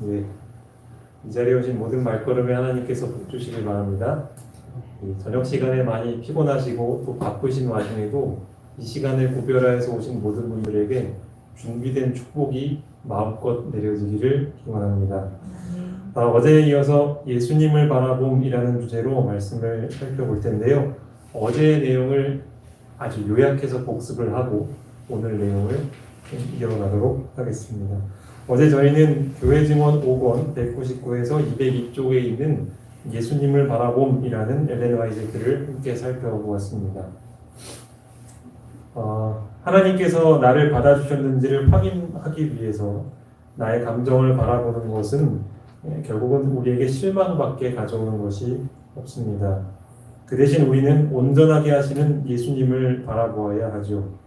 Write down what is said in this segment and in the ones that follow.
예, 이 자리에 오신 모든 말걸음에 하나님께서 복 주시길 바랍니다. 저녁 시간에 많이 피곤하시고 또 바쁘신 와중에도 이 시간을 구별하여서 오신 모든 분들에게 준비된 축복이 마음껏 내려지기를 기원합니다. 어제에 이어서 예수님을 바라봄이라는 주제로 말씀을 살펴볼 텐데요. 어제의 내용을 아주 요약해서 복습을 하고 오늘 내용을 이어가도록 하겠습니다. 어제 저희는 교회 증언 5권 199에서 202쪽에 있는 예수님을 바라봄이라는 엘렌 화이트 글을 함께 살펴보았습니다. 하나님께서 나를 받아주셨는지를 확인하기 위해서 나의 감정을 바라보는 것은 결국은 우리에게 실망밖에 가져오는 것이 없습니다. 그 대신 우리는 온전하게 하시는 예수님을 바라보아야 하죠.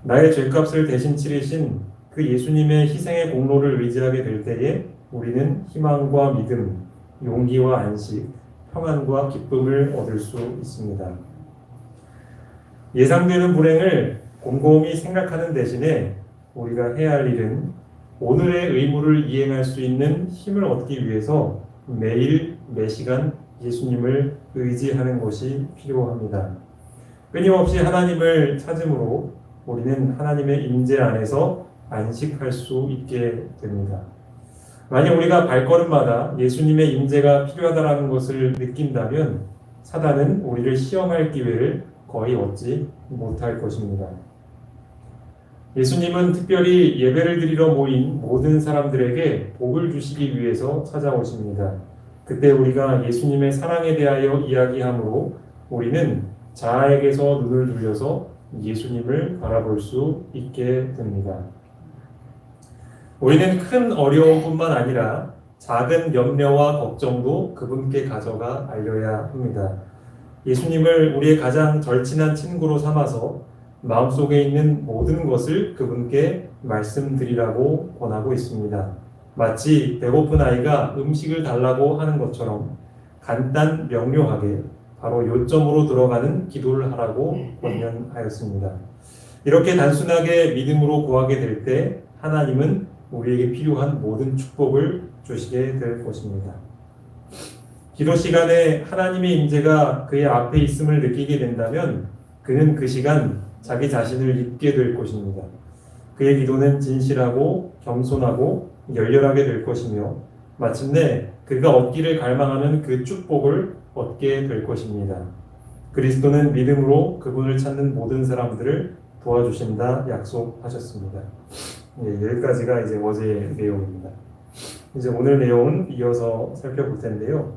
나의 죄값을 대신 치르신 그 예수님의 희생의 공로를 의지하게 될 때에 우리는 희망과 믿음, 용기와 안식, 평안과 기쁨을 얻을 수 있습니다. 예상되는 불행을 곰곰이 생각하는 대신에 우리가 해야 할 일은 오늘의 의무를 이행할 수 있는 힘을 얻기 위해서 매일 매시간 예수님을 의지하는 것이 필요합니다. 끊임없이 하나님을 찾음으로 우리는 하나님의 임재 안에서 안식할 수 있게 됩니다. 만약 우리가 발걸음마다 예수님의 임재가 필요하다는 것을 느낀다면 사단은 우리를 시험할 기회를 거의 얻지 못할 것입니다. 예수님은 특별히 예배를 드리러 모인 모든 사람들에게 복을 주시기 위해서 찾아오십니다. 그때 우리가 예수님의 사랑에 대하여 이야기하므로 우리는 자아에게서 눈을 돌려서 예수님을 바라볼 수 있게 됩니다. 우리는 큰 어려움뿐만 아니라 작은 염려와 걱정도 그분께 가져가 알려야 합니다. 예수님을 우리의 가장 절친한 친구로 삼아서 마음속에 있는 모든 것을 그분께 말씀드리라고 권하고 있습니다. 마치 배고픈 아이가 음식을 달라고 하는 것처럼 간단 명료하게 바로 요점으로 들어가는 기도를 하라고 권면하였습니다. 이렇게 단순하게 믿음으로 구하게 될 때 하나님은 우리에게 필요한 모든 축복을 주시게 될 것입니다. 기도 시간에 하나님의 임재가 그의 앞에 있음을 느끼게 된다면 그는 그 시간 자기 자신을 잊게 될 것입니다. 그의 기도는 진실하고 겸손하고 열렬하게 될 것이며 마침내 그가 얻기를 갈망하는 그 축복을 얻게 될 것입니다. 그리스도는 믿음으로 그분을 찾는 모든 사람들을 도와주신다 약속하셨습니다. 여기까지가 이제 어제의 내용입니다. 이제 오늘 내용은 이어서 살펴볼 텐데요.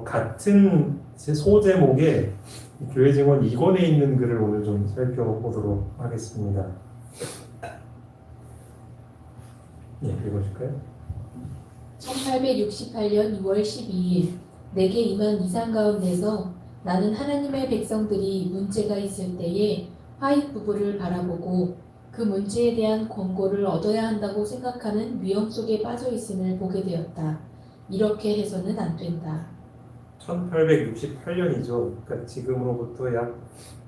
같은 소제목의 교회 증언 2권에 있는 글을 오늘 좀 살펴보도록 하겠습니다. 읽어줄까요? 1868년 6월 12일 내게 임한 이상 가운데서 나는 하나님의 백성들이 문제가 있을 때에 화이트 부부를 바라보고 그 문제에 대한 권고를 얻어야 한다고 생각하는 위험 속에 빠져 있음을 보게 되었다. 이렇게 해서는 안 된다. 1868년이죠. 그러니까 지금으로부터 약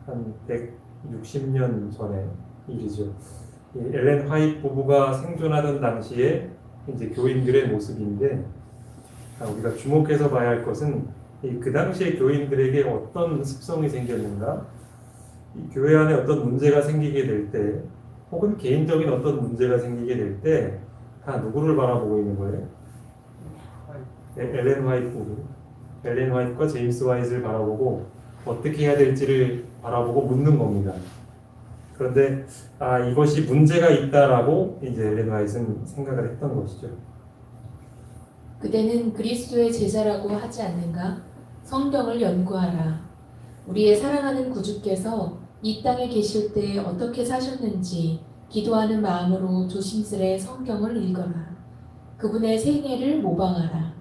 한 160년 전의 일이죠. 엘렌 화이트 부부가 생존하던 당시에 이제 교인들의 모습인데 우리가 주목해서 봐야 할 것은 그 당시에 교인들에게 어떤 습성이 생겼는가, 이 교회 안에 어떤 문제가 생기게 될 때, 혹은 개인적인 어떤 문제가 생기게 될 때 다 누구를 바라보고 있는 거예요? 엘렌 화이트 부부. 엘렌 화이트가 제임스 화이트를 바라보고 어떻게 해야 될지를 바라보고 묻는 겁니다. 그런데 이것이 문제가 있다라고 이제 엘렌 화이트는 생각을 했던 것이죠. 그대는 그리스도의 제자라고 하지 않는가? 성경을 연구하라. 우리의 사랑하는 구주께서 이 땅에 계실 때 어떻게 사셨는지 기도하는 마음으로 조심스레 성경을 읽어라. 그분의 생애를 모방하라.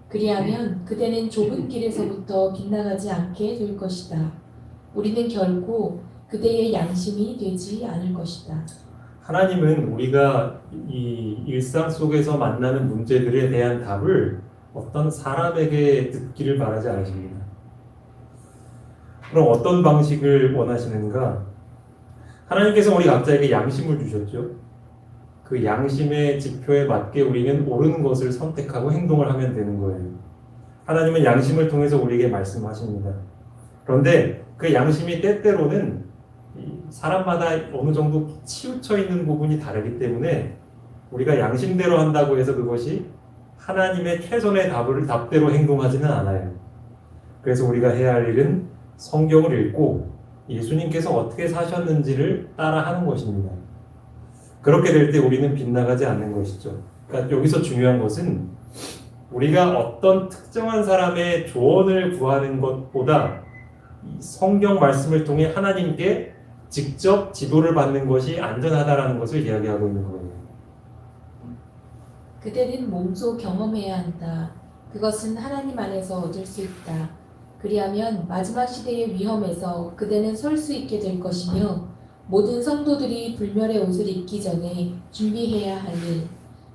그리하면 그대는 좁은 길에서부터 빗나가지 않게 될 것이다. 우리는 결코 그대의 양심이 되지 않을 것이다. 하나님은 우리가 이 일상 속에서 만나는 문제들에 대한 답을 어떤 사람에게 듣기를 바라지 않으십니다. 그럼 어떤 방식을 원하시는가? 하나님께서 우리 각자에게 양심을 주셨죠. 그 양심의 지표에 맞게 우리는 옳은 것을 선택하고 행동을 하면 되는 거예요. 하나님은 양심을 통해서 우리에게 말씀하십니다. 그런데 그 양심이 때때로는 이 사람마다 어느 정도 치우쳐 있는 부분이 다르기 때문에 우리가 양심대로 한다고 해서 그것이 하나님의 최선의 답대로 행동하지는 않아요. 그래서 우리가 해야 할 일은 성경을 읽고 예수님께서 어떻게 사셨는지를 따라하는 것입니다. 그렇게 될 때 우리는 빗나가지 않는 것이죠. 그러니까 여기서 중요한 것은 우리가 어떤 특정한 사람의 조언을 구하는 것보다 이 성경 말씀을 통해 하나님께 직접 지도를 받는 것이 안전하다라는 것을 이야기하고 있는 거예요. 그대는 몸소 경험해야 한다. 그것은 하나님 안에서 얻을 수 있다. 그리하면 마지막 시대의 위험에서 그대는 설 수 있게 될 것이며 모든 성도들이 불멸의 옷을 입기 전에 준비해야 할 일,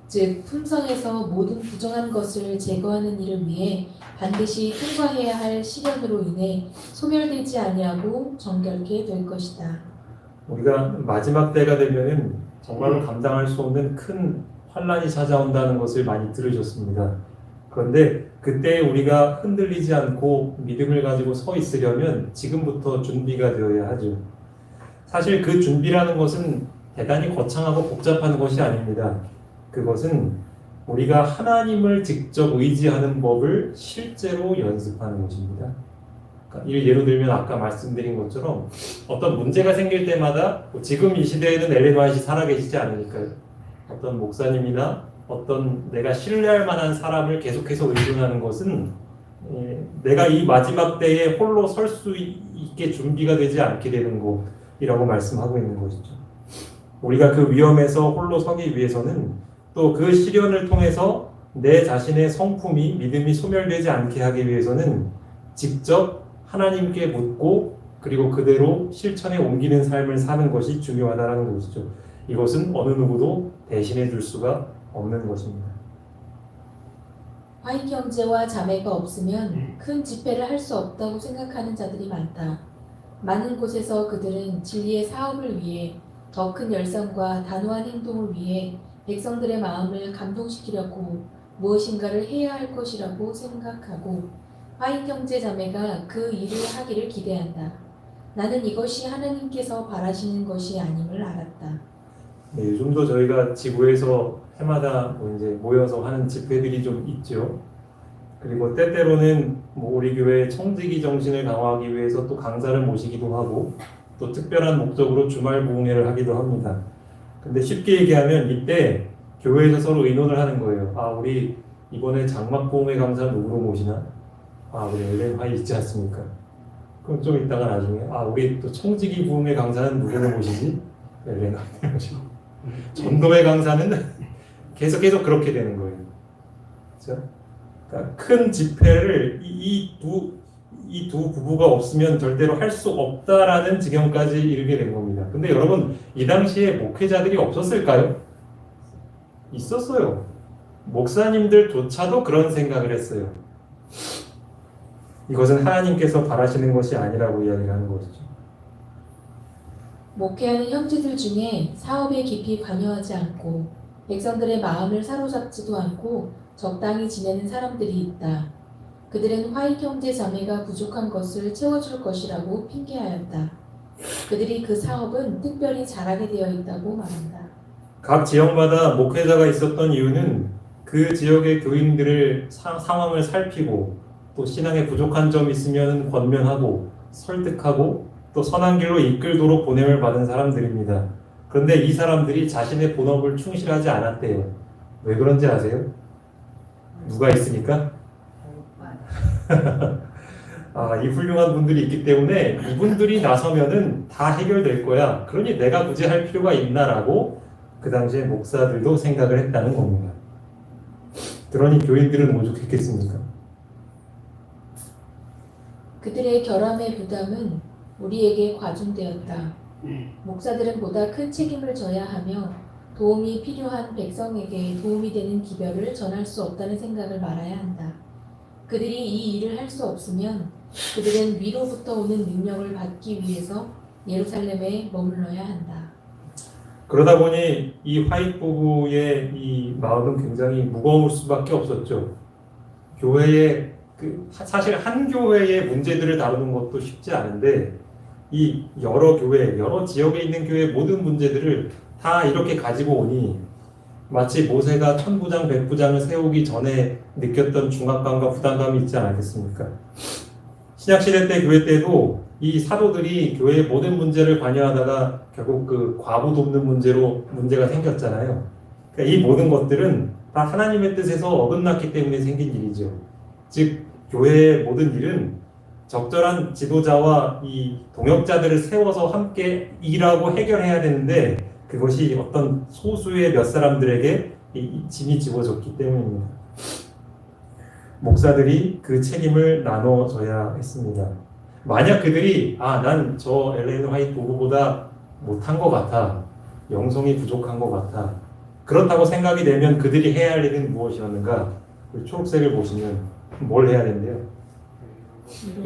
즉 품성에서 모든 부정한 것을 제거하는 일을 위해 반드시 통과해야 할 시련으로 인해 소멸되지 아니하고 정결케 될 것이다. 우리가 마지막 때가 되면은 정말로 감당할 수 없는 큰 환란이 찾아온다는 것을 많이 들으셨습니다. 그런데 그때 우리가 흔들리지 않고 믿음을 가지고 서 있으려면 지금부터 준비가 되어야 하죠. 사실 그 준비라는 것은 대단히 거창하고 복잡한 것이 아닙니다. 그것은 우리가 하나님을 직접 의지하는 법을 실제로 연습하는 것입니다. 그러니까 예로 들면 아까 말씀드린 것처럼 어떤 문제가 생길 때마다 지금 이 시대에는 엘렌 화이트이 살아계시지 않으니까요. 어떤 목사님이나 어떤 내가 신뢰할 만한 사람을 계속해서 의존하는 것은 내가 이 마지막 때에 홀로 설 수 있게 준비가 되지 않게 되는 것이라고 말씀하고 있는 것이죠. 우리가 그 위험에서 홀로 서기 위해서는 또 그 시련을 통해서 내 자신의 성품이 믿음이 소멸되지 않게 하기 위해서는 직접 하나님께 묻고 그리고 그대로 실천에 옮기는 삶을 사는 것이 중요하다는 것이죠. 이것은 어느 누구도 대신해 줄 수가 없는 것입니다. 화이트 형제와 자매가 없으면 큰 집회를 할 수 없다고 생각하는 자들이 많다. 많은 곳에서 그들은 진리의 사업을 위해 더 큰 열성과 단호한 행동을 위해 백성들의 마음을 감동시키려고 무엇인가를 해야 할 것이라고 생각하고 화이트 형제 자매가 그 일을 하기를 기대한다. 나는 이것이 하나님께서 바라시는 것이 아님을 알았다. 네, 요즘도 저희가 지구에서 해마다 이제 모여서 하는 집회들이 좀 있죠. 그리고 때때로는 우리 교회 청지기 정신을 강화하기 위해서 또 강사를 모시기도 하고 또 특별한 목적으로 주말 부흥회를 하기도 합니다. 근데 쉽게 얘기하면 이때 교회에서 서로 의논을 하는 거예요. 아, 우리 이번에 장막 부흥회 강사 누구로 모시나? 아, 우리 엘렌 화이트 있지 않습니까? 그럼 좀 이따가 나중에 아, 우리 또 청지기 부흥회 강사는 누구로 모시지? 엘렌 화이트 모시고 전도회 강사는 계속 그렇게 되는 거예요. 그렇죠? 그러니까 큰 집회를 이 두 부부가 없으면 절대로 할 수 없다라는 지경까지 이르게 된 겁니다. 근데 여러분, 이 당시에 목회자들이 없었을까요? 있었어요. 목사님들조차도 그런 생각을 했어요. 이것은 하나님께서 바라시는 것이 아니라고 이야기를 하는 것이죠. 목회하는 형제들 중에 사업에 깊이 관여하지 않고 백성들의 마음을 사로잡지도 않고 적당히 지내는 사람들이 있다. 그들은 화이트 형제 자매가 부족한 것을 채워줄 것이라고 핑계하였다. 그들이 그 사업은 특별히 잘하게 되어 있다고 말한다. 각 지역마다 목회자가 있었던 이유는 그 지역의 교인들을 상황을 살피고 또 신앙에 부족한 점이 있으면 권면하고 설득하고 또 선한 길로 이끌도록 보냄을 받은 사람들입니다. 그런데 이 사람들이 자신의 본업을 충실하지 않았대요. 왜 그런지 아세요? 누가 있으니까? 아, 이 훌륭한 분들이 있기 때문에 이분들이 나서면은 다 해결될 거야. 그러니 내가 굳이 할 필요가 있나라고 그 당시에 목사들도 생각을 했다는 겁니다. 그러니 교인들은 오죽했겠습니까? 그들의 결함의 부담은 우리에게 과중되었다. 목사들은 보다 큰 책임을 져야 하며 도움이 필요한 백성에게 도움이 되는 기별을 전할 수 없다는 생각을 말아야 한다. 그들이 이 일을 할 수 없으면 그들은 위로부터 오는 능력을 받기 위해서 예루살렘에 머물러야 한다. 그러다 보니 이 화이트 부부의 이 마음은 굉장히 무거울 수밖에 없었죠. 교회의 사실 한 교회의 문제들을 다루는 것도 쉽지 않은데 이 여러 교회, 여러 지역에 있는 교회의 모든 문제들을 다 이렇게 가지고 오니 마치 모세가 천부장, 백부장을 세우기 전에 느꼈던 중압감과 부담감이 있지 않았겠습니까? 신약시대 때 교회 때도 이 사도들이 교회의 모든 문제를 관여하다가 결국 그 과부 돕는 문제로 문제가 생겼잖아요. 그러니까 이 모든 것들은 다 하나님의 뜻에서 어긋났기 때문에 생긴 일이죠. 즉 교회의 모든 일은 적절한 지도자와 이 동역자들을 세워서 함께 일하고 해결해야 되는데 그것이 어떤 소수의 몇 사람들에게 이 짐이 지워졌기 때문입니다. 목사들이 그 책임을 나눠줘야 했습니다. 만약 그들이 난 저 엘레인 화이트 부부보다 못한 것 같아, 영성이 부족한 것 같아, 그렇다고 생각이 되면 그들이 해야 할 일은 무엇이었는가? 초록색을 보시면 뭘 해야 된대요?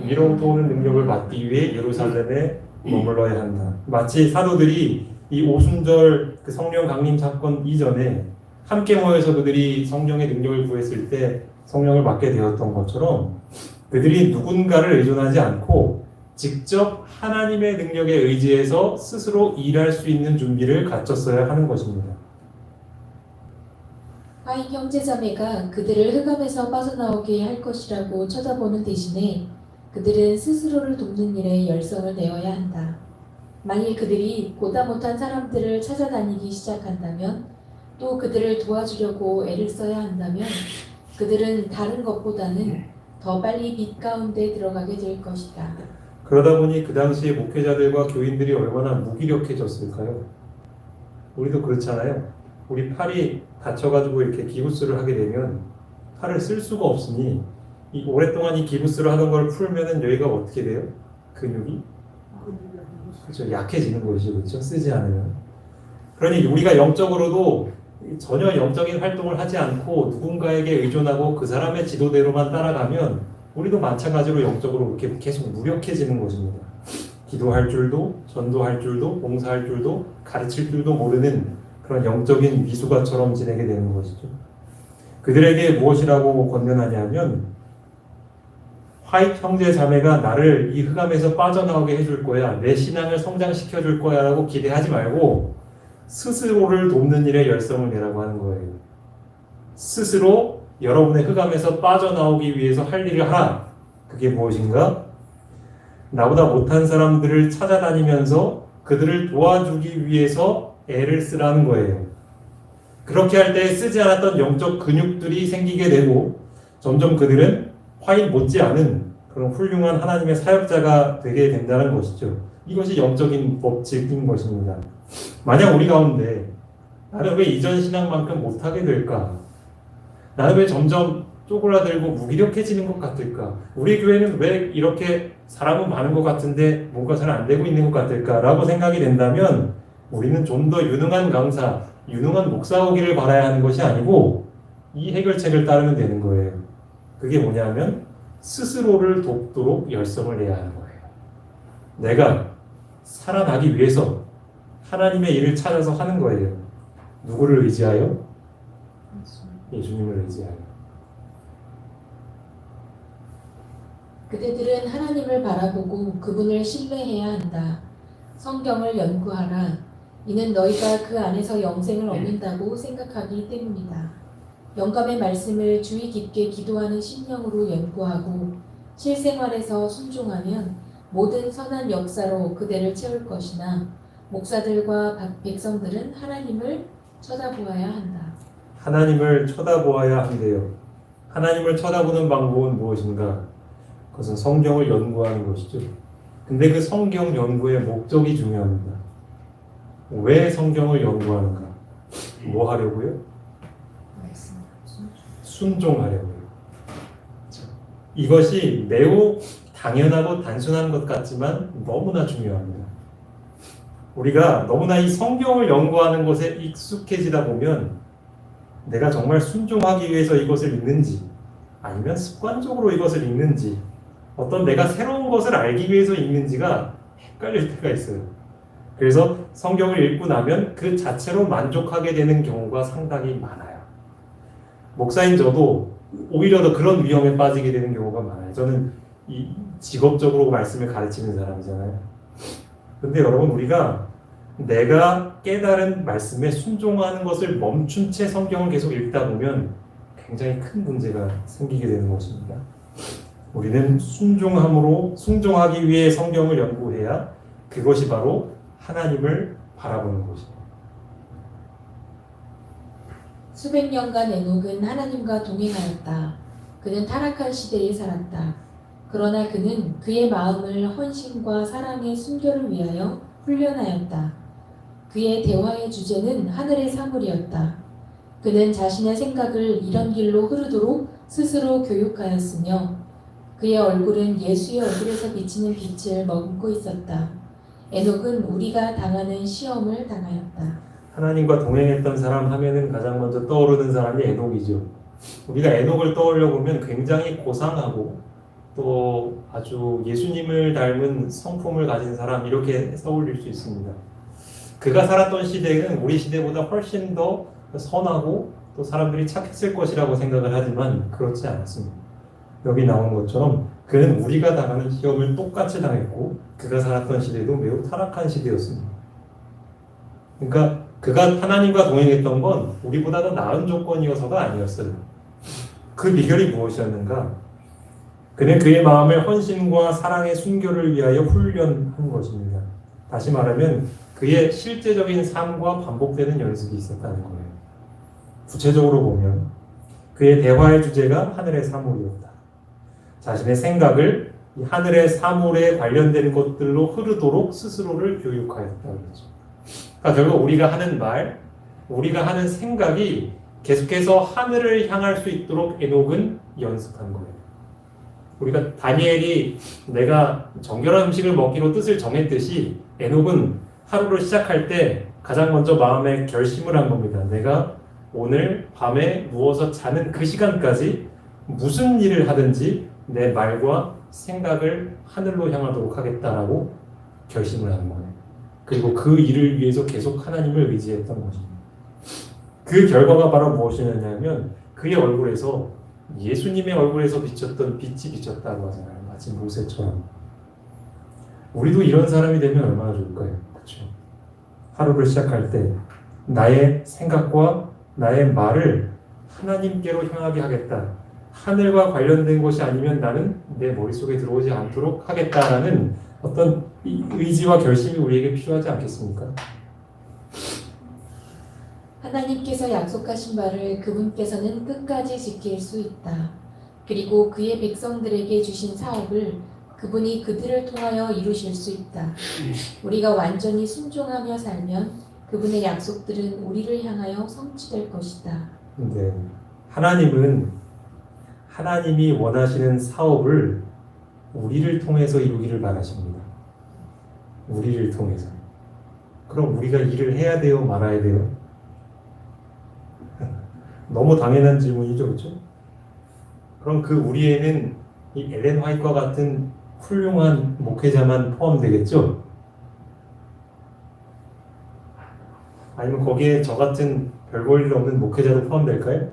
위로부터 오는 능력을 받기 위해 예루살렘에 머물러야 한다. 마치 사도들이 이 오순절 그 성령 강림 사건 이전에 함께 모여서 그들이 성령의 능력을 구했을 때 성령을 받게 되었던 것처럼 그들이 누군가를 의존하지 않고 직접 하나님의 능력에 의지해서 스스로 일할 수 있는 준비를 갖췄어야 하는 것입니다. 화인 형제자매가 그들을 흑암에서 빠져나오게 할 것이라고 쳐다보는 대신에 그들은 스스로를 돕는 일에 열성을 내어야 한다. 만일 그들이 보다 못한 사람들을 찾아다니기 시작한다면 또 그들을 도와주려고 애를 써야 한다면 그들은 다른 것보다는 더 빨리 빛 가운데 들어가게 될 것이다. 그러다 보니 그 당시에 목회자들과 교인들이 얼마나 무기력해졌을까요? 우리도 그렇잖아요. 우리 팔이 다쳐가지고 이렇게 기부스를 하게 되면 팔을 쓸 수가 없으니 오랫동안 이 기부스를 하던 걸 풀면은 여기가 어떻게 돼요? 근육이? 그렇죠. 약해지는 것이죠. 그렇죠. 쓰지 않으면. 그러니 우리가 영적으로도 전혀 영적인 활동을 하지 않고 누군가에게 의존하고 그 사람의 지도대로만 따라가면 우리도 마찬가지로 영적으로 이렇게 계속 무력해지는 것입니다. 기도할 줄도, 전도할 줄도, 봉사할 줄도, 가르칠 줄도 모르는 그런 영적인 미숙아처럼 지내게 되는 것이죠. 그들에게 무엇이라고 권면하냐면 화이트 형제 자매가 나를 이 흑암에서 빠져나오게 해줄 거야, 내 신앙을 성장시켜 줄 거야 라고 기대하지 말고 스스로를 돕는 일에 열성을 내라고 하는 거예요. 스스로 여러분의 흑암에서 빠져나오기 위해서 할 일을 하라. 그게 무엇인가? 나보다 못한 사람들을 찾아다니면서 그들을 도와주기 위해서 애를 쓰라는 거예요. 그렇게 할 때 쓰지 않았던 영적 근육들이 생기게 되고 점점 그들은 화인 못지않은 그런 훌륭한 하나님의 사역자가 되게 된다는 것이죠. 이것이 영적인 법칙인 것입니다. 만약 우리 가운데 나는 왜 이전 신앙만큼 못하게 될까? 나는 왜 점점 쪼그라들고 무기력해지는 것 같을까? 우리 교회는 왜 이렇게 사람은 많은 것 같은데 뭔가 잘 안 되고 있는 것 같을까? 라고 생각이 된다면 우리는 좀 더 유능한 강사, 유능한 목사 오기를 바라야 하는 것이 아니고 이 해결책을 따르면 되는 거예요. 그게 뭐냐면 스스로를 돕도록 열성을 내야 하는 거예요. 내가 살아나기 위해서 하나님의 일을 찾아서 하는 거예요. 누구를 의지하여? 예수님을 의지하여. 그대들은 하나님을 바라보고 그분을 신뢰해야 한다. 성경을 연구하라. 이는 너희가 그 안에서 영생을 얻는다고 생각하기 때문이다. 영감의 말씀을 주의 깊게 기도하는 심령으로 연구하고 실생활에서 순종하면 모든 선한 역사로 그대를 채울 것이나 목사들과 백성들은 하나님을 쳐다보아야 한다. 하나님을 쳐다보아야 한대요. 하나님을 쳐다보는 방법은 무엇인가? 그것은 성경을 연구하는 것이죠. 근데 그 성경 연구의 목적이 중요합니다. 왜 성경을 연구하는가? 뭐 하려고요? 순종하려고요. 이것이 매우 당연하고 단순한 것 같지만 너무나 중요합니다. 우리가 너무나 이 성경을 연구하는 것에 익숙해지다 보면 내가 정말 순종하기 위해서 이것을 읽는지 아니면 습관적으로 이것을 읽는지 어떤 내가 새로운 것을 알기 위해서 읽는지가 헷갈릴 때가 있어요. 그래서 성경을 읽고 나면 그 자체로 만족하게 되는 경우가 상당히 많아요. 목사인 저도 오히려 더 그런 위험에 빠지게 되는 경우가 많아요. 저는 직업적으로 말씀을 가르치는 사람이잖아요. 근데 여러분, 우리가 내가 깨달은 말씀에 순종하는 것을 멈춘 채 성경을 계속 읽다 보면 굉장히 큰 문제가 생기게 되는 것입니다. 우리는 순종하기 위해 성경을 연구해야 그것이 바로 하나님을 바라보는 것입니다. 수백 년간 에녹은 하나님과 동행하였다. 그는 타락한 시대에 살았다. 그러나 그는 그의 마음을 헌신과 사랑의 순결을 위하여 훈련하였다. 그의 대화의 주제는 하늘의 사물이었다. 그는 자신의 생각을 이런 길로 흐르도록 스스로 교육하였으며 그의 얼굴은 예수의 얼굴에서 비치는 빛을 머금고 있었다. 에녹은 우리가 당하는 시험을 당하였다. 하나님과 동행했던 사람 하면은 가장 먼저 떠오르는 사람이 에녹이죠. 우리가 에녹을 떠올려 보면 굉장히 고상하고 또 아주 예수님을 닮은 성품을 가진 사람, 이렇게 떠올릴 수 있습니다. 그가 살았던 시대는 우리 시대보다 훨씬 더 선하고 또 사람들이 착했을 것이라고 생각을 하지만 그렇지 않았습니다. 여기 나온 것처럼 그는 우리가 당하는 시험을 똑같이 당했고 그가 살았던 시대도 매우 타락한 시대였습니다. 그러니까 그가 하나님과 동행했던 건 우리보다 더 나은 조건이어서가 아니었어요. 그 비결이 무엇이었는가? 그는 그의 마음을 헌신과 사랑의 순결을 위하여 훈련한 것입니다. 다시 말하면 그의 실제적인 삶과 반복되는 연습이 있었다는 거예요. 구체적으로 보면 그의 대화의 주제가 하늘의 사물이었다. 자신의 생각을 이 하늘의 사물에 관련된 것들로 흐르도록 스스로를 교육하였다. 그렇죠. 그러니까 결국 우리가 하는 말, 우리가 하는 생각이 계속해서 하늘을 향할 수 있도록 에녹은 연습한 거예요. 우리가 다니엘이 내가 정결한 음식을 먹기로 뜻을 정했듯이 에녹은 하루를 시작할 때 가장 먼저 마음에 결심을 한 겁니다. 내가 오늘 밤에 누워서 자는 그 시간까지 무슨 일을 하든지 내 말과 생각을 하늘로 향하도록 하겠다라고 결심을 하는 거예요. 그리고 그 일을 위해서 계속 하나님을 의지했던 것입니다. 그 결과가 바로 무엇이냐면 그의 얼굴에서 예수님의 얼굴에서 비쳤던 빛이 비쳤다고 하잖아요. 마치 모세처럼. 우리도 이런 사람이 되면 얼마나 좋을까요? 그렇죠? 하루를 시작할 때 나의 생각과 나의 말을 하나님께로 향하게 하겠다. 하늘과 관련된 것이 아니면 나는 내 머릿속에 들어오지 않도록 하겠다라는 어떤 의지와 결심이 우리에게 필요하지 않겠습니까? 하나님께서 약속하신 바를 그분께서는 끝까지 지킬 수 있다. 그리고 그의 백성들에게 주신 사업을 그분이 그들을 통하여 이루실 수 있다. 우리가 완전히 순종하며 살면 그분의 약속들은 우리를 향하여 성취될 것이다. 네. 하나님이 원하시는 사업을 우리를 통해서 이루기를 바라십니다. 우리를 통해서. 그럼 우리가 일을 해야 돼요? 말아야 돼요? 너무 당연한 질문이죠, 그렇죠? 그럼 그 우리에는 이 엘렌 화이트와 같은 훌륭한 목회자만 포함되겠죠? 아니면 거기에 저 같은 별 볼 일 없는 목회자도 포함될까요?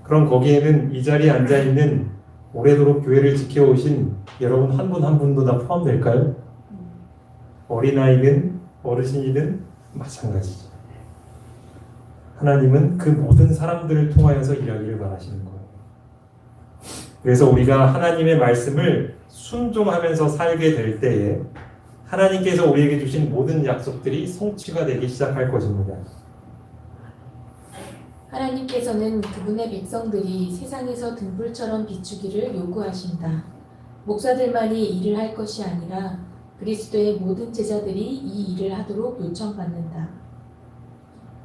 그럼 거기에는 이 자리에 앉아있는 오래도록 교회를 지켜오신 여러분 한 분 한 분도 다 포함될까요? 어린아이든 어르신이든 마찬가지죠. 하나님은 그 모든 사람들을 통하여서 일하기를 바라시는 거예요. 그래서 우리가 하나님의 말씀을 순종하면서 살게 될 때에 하나님께서 우리에게 주신 모든 약속들이 성취가 되기 시작할 것입니다. 하나님께서는 그분의 백성들이 세상에서 등불처럼 비추기를 요구하신다. 목사들만이 일을 할 것이 아니라 그리스도의 모든 제자들이 이 일을 하도록 요청받는다.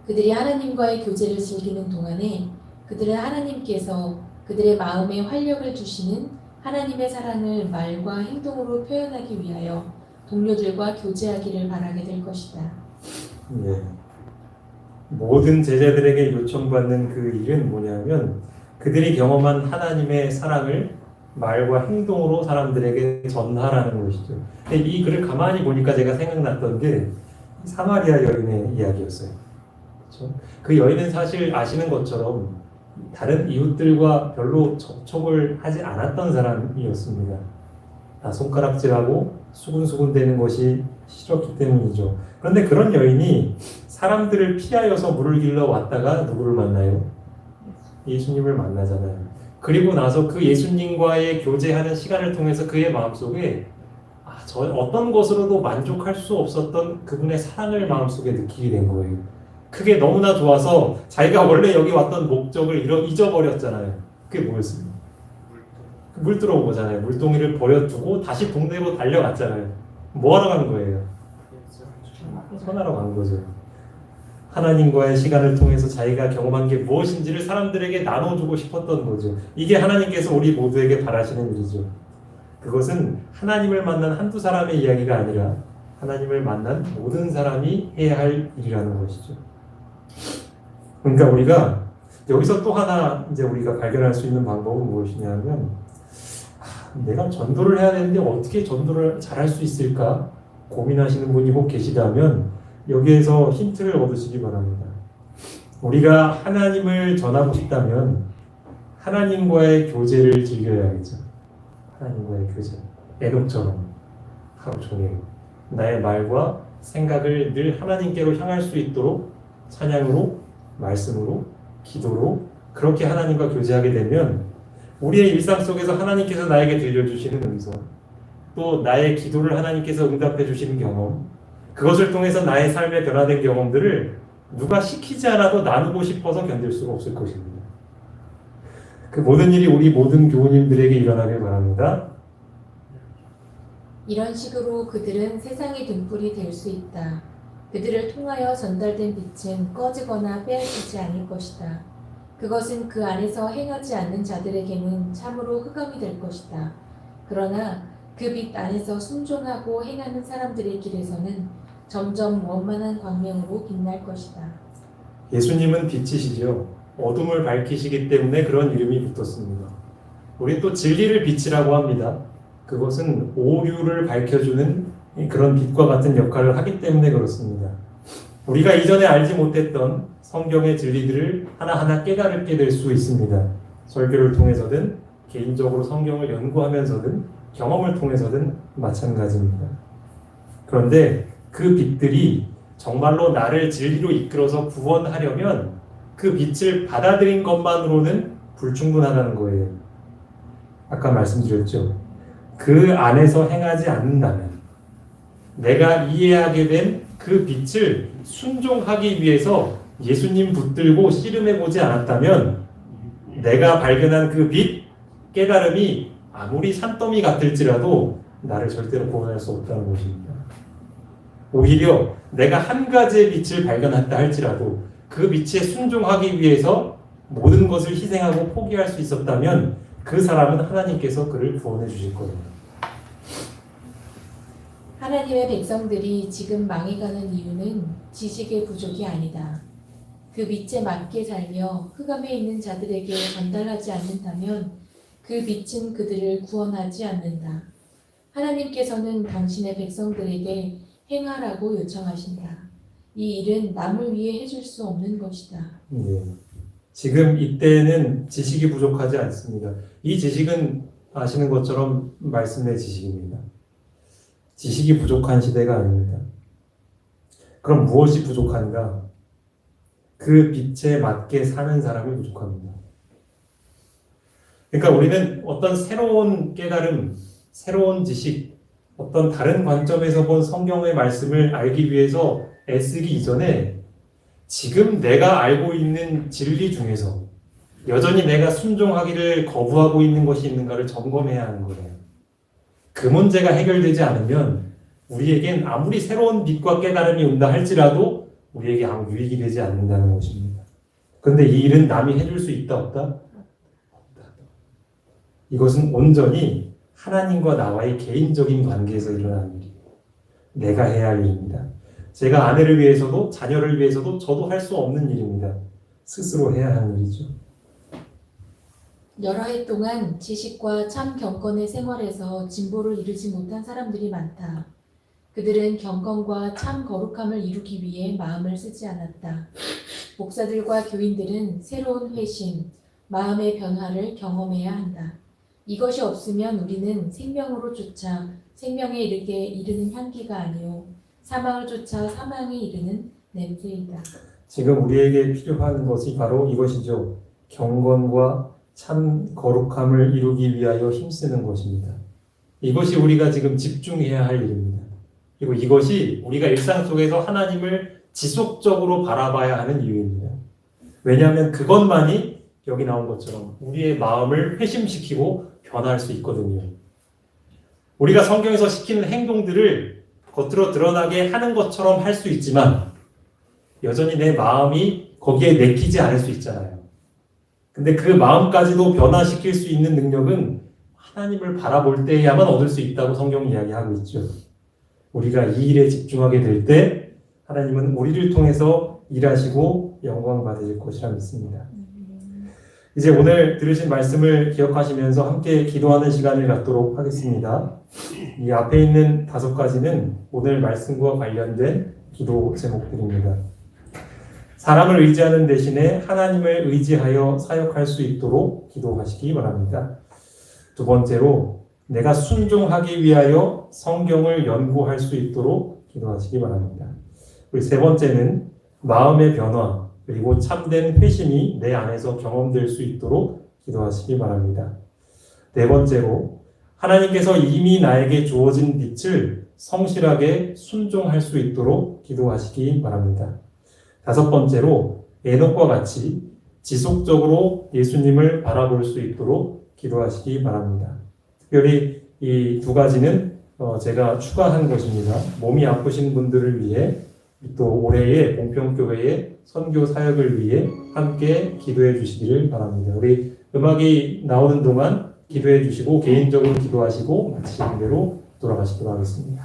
그들이 하나님과의 교제를 즐기는 동안에 그들은 하나님께서 그들의 마음에 활력을 주시는 하나님의 사랑을 말과 행동으로 표현하기 위하여 동료들과 교제하기를 바라게 될 것이다. 네. 모든 제자들에게 요청받는 그 일은 뭐냐면 그들이 경험한 하나님의 사랑을 말과 행동으로 사람들에게 전하라는 것이죠. 근데 이 글을 가만히 보니까 제가 생각났던 게 사마리아 여인의 이야기였어요. 그렇죠? 그 여인은 사실 아시는 것처럼 다른 이웃들과 별로 접촉을 하지 않았던 사람이었습니다. 다 손가락질하고 수군수군대는 것이 싫었기 때문이죠. 그런데 그런 여인이 사람들을 피하여서 물을 길러 왔다가 누구를 만나요? 예수님을 만나잖아요. 그리고 나서 그 예수님과의 교제하는 시간을 통해서 그의 마음속에 저 어떤 것으로도 만족할 수 없었던 그분의 사랑을 마음속에 느끼게 된 거예요. 그게 너무나 좋아서 자기가 원래 여기 왔던 목적을 잊어버렸잖아요. 그게 뭐였어요? 물 들어온 거잖아요. 물동이를 버려두고 다시 동네로 달려갔잖아요. 뭐 하러 간 거예요? 선하러 간 거죠. 하나님과의 시간을 통해서 자기가 경험한 게 무엇인지를 사람들에게 나눠주고 싶었던 거죠. 이게 하나님께서 우리 모두에게 바라시는 일이죠. 그것은 하나님을 만난 한두 사람의 이야기가 아니라 하나님을 만난 모든 사람이 해야 할 일이라는 것이죠. 그러니까 우리가 여기서 또 하나 이제 우리가 발견할 수 있는 방법은 무엇이냐면 내가 전도를 해야 되는데 어떻게 전도를 잘할 수 있을까 고민하시는 분이 혹 계시다면 여기에서 힌트를 얻으시기 바랍니다. 우리가 하나님을 전하고 싶다면 하나님과의 교제를 즐겨야겠죠. 하나님과의 교제. 에녹처럼 하루 종일 나의 말과 생각을 늘 하나님께로 향할 수 있도록 찬양으로, 말씀으로, 기도로 그렇게 하나님과 교제하게 되면 우리의 일상 속에서 하나님께서 나에게 들려주시는 음성, 또 나의 기도를 하나님께서 응답해 주시는 경험, 그것을 통해서 나의 삶에 변화된 경험들을 누가 시키지 않아도 나누고 싶어서 견딜 수가 없을 것입니다. 그 모든 일이 우리 모든 교우님들에게 일어나길 바랍니다. 이런 식으로 그들은 세상의 등불이 될 수 있다. 그들을 통하여 전달된 빛은 꺼지거나 빼앗기지 않을 것이다. 그것은 그 안에서 행하지 않는 자들에게는 참으로 흑암이 될 것이다. 그러나 그 빛 안에서 순종하고 행하는 사람들의 길에서는 점점 원만한 광명으로 빛날 것이다. 예수님은 빛이시죠. 어둠을 밝히시기 때문에 그런 이름이 붙었습니다. 우리 또 진리를 빛이라고 합니다. 그것은 오류를 밝혀주는 그런 빛과 같은 역할을 하기 때문에 그렇습니다. 우리가 이전에 알지 못했던 성경의 진리들을 하나하나 깨달게 될 수 있습니다. 설교를 통해서든 개인적으로 성경을 연구하면서든 경험을 통해서든 마찬가지입니다. 그런데 그 빛들이 정말로 나를 진리로 이끌어서 구원하려면 그 빛을 받아들인 것만으로는 불충분하다는 거예요. 아까 말씀드렸죠. 그 안에서 행하지 않는다면 내가 이해하게 된 그 빛을 순종하기 위해서 예수님 붙들고 씨름해보지 않았다면 내가 발견한 그 빛, 깨달음이 아무리 산더미 같을지라도 나를 절대로 구원할 수 없다는 것입니다. 오히려 내가 한 가지의 빛을 발견했다 할지라도 그 빛에 순종하기 위해서 모든 것을 희생하고 포기할 수 있었다면 그 사람은 하나님께서 그를 구원해 주실 거예요. 하나님의 백성들이 지금 망해가는 이유는 지식의 부족이 아니다. 그 빛에 맞게 살며 흑암에 있는 자들에게 전달하지 않는다면 그 빛은 그들을 구원하지 않는다. 하나님께서는 당신의 백성들에게 행하라고 요청하신다. 이 일은 남을 위해 해줄 수 없는 것이다. 네. 지금 이때는 지식이 부족하지 않습니다. 이 지식은 아시는 것처럼 말씀의 지식입니다. 지식이 부족한 시대가 아닙니다. 그럼 무엇이 부족한가? 그 빛에 맞게 사는 사람이 부족합니다. 그러니까 우리는 어떤 새로운 깨달음, 새로운 지식, 어떤 다른 관점에서 본 성경의 말씀을 알기 위해서 애쓰기 이전에 지금 내가 알고 있는 진리 중에서 여전히 내가 순종하기를 거부하고 있는 것이 있는가를 점검해야 하는 거예요. 그 문제가 해결되지 않으면 우리에겐 아무리 새로운 빛과 깨달음이 온다 할지라도 우리에게 아무 유익이 되지 않는다는 것입니다. 그런데 이 일은 남이 해줄 수 있다 없다? 없다. 이것은 온전히 하나님과 나와의 개인적인 관계에서 일어나는 일이에요. 내가 해야 할 일입니다. 제가 아내를 위해서도 자녀를 위해서도 저도 할 수 없는 일입니다. 스스로 해야 하는 일이죠. 여러 해 동안 지식과 참 경건의 생활에서 진보를 이루지 못한 사람들이 많다. 그들은 경건과 참 거룩함을 이루기 위해 마음을 쓰지 않았다. 목사들과 교인들은 새로운 회심, 마음의 변화를 경험해야 한다. 이것이 없으면 우리는 생명으로 쫓아 생명에 이르는 향기가 아니요 사망을 쫓아 사망에 이르는 냄새이다. 지금 우리에게 필요한 것이 바로 이것이죠. 경건과 참 거룩함을 이루기 위하여 힘쓰는 것입니다. 이것이 우리가 지금 집중해야 할 일입니다. 그리고 이것이 우리가 일상 속에서 하나님을 지속적으로 바라봐야 하는 이유입니다. 왜냐하면 그것만이 여기 나온 것처럼 우리의 마음을 회심시키고 변화할 수 있거든요. 우리가 성경에서 시키는 행동들을 겉으로 드러나게 하는 것처럼 할 수 있지만 여전히 내 마음이 거기에 내키지 않을 수 있잖아요. 근데 그 마음까지도 변화시킬 수 있는 능력은 하나님을 바라볼 때야만 얻을 수 있다고 성경은 이야기하고 있죠. 우리가 이 일에 집중하게 될 때 하나님은 우리를 통해서 일하시고 영광 받으실 것이라 믿습니다. 이제 오늘 들으신 말씀을 기억하시면서 함께 기도하는 시간을 갖도록 하겠습니다. 이 앞에 있는 5가지는 오늘 말씀과 관련된 기도 제목들입니다. 사람을 의지하는 대신에 하나님을 의지하여 사역할 수 있도록 기도하시기 바랍니다. 두 번째로 내가 순종하기 위하여 성경을 연구할 수 있도록 기도하시기 바랍니다. 그리고 세 번째는 마음의 변화 그리고 참된 회심이 내 안에서 경험될 수 있도록 기도하시기 바랍니다. 네 번째로 하나님께서 이미 나에게 주어진 빛을 성실하게 순종할 수 있도록 기도하시기 바랍니다. 다섯 번째로 에녹과 같이 지속적으로 예수님을 바라볼 수 있도록 기도하시기 바랍니다. 특별히 이 2가지는 제가 추가한 것입니다. 몸이 아프신 분들을 위해 또 올해의 봉평교회의 선교 사역을 위해 함께 기도해 주시기를 바랍니다. 우리 음악이 나오는 동안 기도해 주시고 개인적으로 기도하시고 마치는 대로 돌아가시도록 하겠습니다.